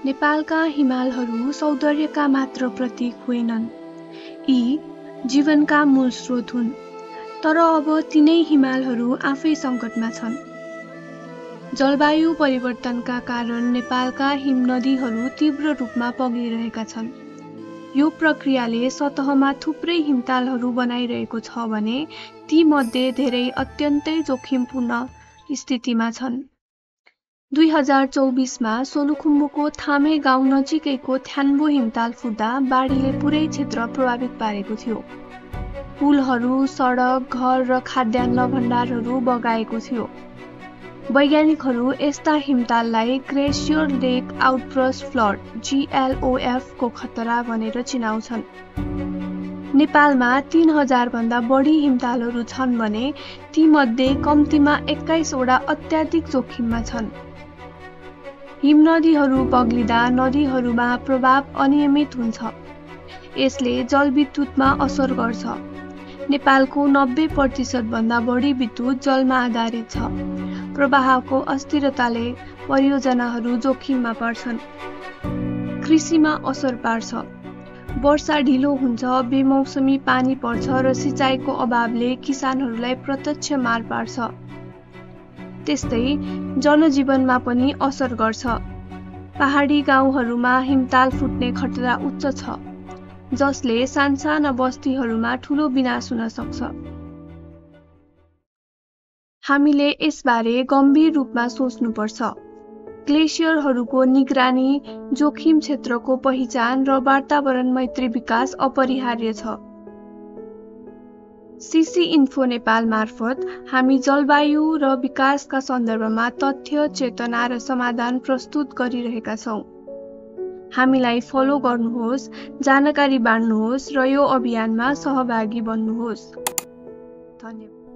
नेपालका हिमालहरू सौन्दर्यका मात्र प्रतीक होइनन्, यी जीवनका मूल स्रोत हुन्। तर अब तिनै हिमालहरू आफै सङ्कटमा छन्। जलवायु परिवर्तनका कारण नेपालका हिमनदीहरू तीव्र रूपमा पग्लिरहेका छन्। यो प्रक्रियाले सतहमा थुप्रै हिमतालहरू बनाइरहेको छ भने तीमध्ये धेरै अत्यन्तै जोखिमपूर्ण स्थितिमा छन्। 2024 मा सोलुखुम्बुको थामे गाउँ नजिकैको थ्यान्बो हिमताल फुट्दा बाढीले पुरै क्षेत्र प्रभावित पारेको थियो। पुलहरू, सडक, घर र खाद्यान्न भण्डारहरू बगाएको थियो। वैज्ञानिकहरू यस्ता हिमताललाई ग्लेसियर लेक आउटबर्स्ट फ्लड (GLOF) को खतरा भनेर चिनाउँछन्। नेपालमा 3000 भन्दा बढी हिमतालहरू छन् भने तीमध्ये कम्तीमा 21 वटा अत्याधिक जोखिममा छन्। हिमनदीहरू बग्लिँदा नदीहरूमा प्रवाह अनियमित हुन्छ। यसले जलविद्युतमा असर गर्छ। नेपालको 90% भन्दा बढी विद्युत जलमा आधारित छ। प्रवाहको अस्थिरताले परियोजनाहरू जोखिममा पर्छन्। कृषिमा असर पार्छ। वर्षा ढिलो हुन्छ, बेमौसमी पानी पर्छ र सिँचाइको अभावले किसानहरूलाई प्रत्यक्ष मार पार्छ। त्यस्तै जनजीवनमा पनि असर गर्छ। पहाडी गाउँहरूमा हिमताल फुट्ने खतरा उच्च छ, जसले सानसाना बस्तीहरूमा ठूलो विनाश हुन सक्छ। हामीले यसबारे गम्भीर रूपमा सोच्नुपर्छ। ग्लेसियरहरूको निगरानी, जोखिम क्षेत्रको पहिचान र वातावरण मैत्री विकास अपरिहार्य छ। CC इन्फो नेपाल मार्फत हामी जलवायु र विकासका सन्दर्भमा तथ्य, चेतना र समाधान प्रस्तुत गरिरहेका छौं। हामीलाई फलो गर्नुहोस्, जानकारी बाँड्नुहोस् र यो अभियानमा सहभागी बन्नुहोस्। धन्यवाद।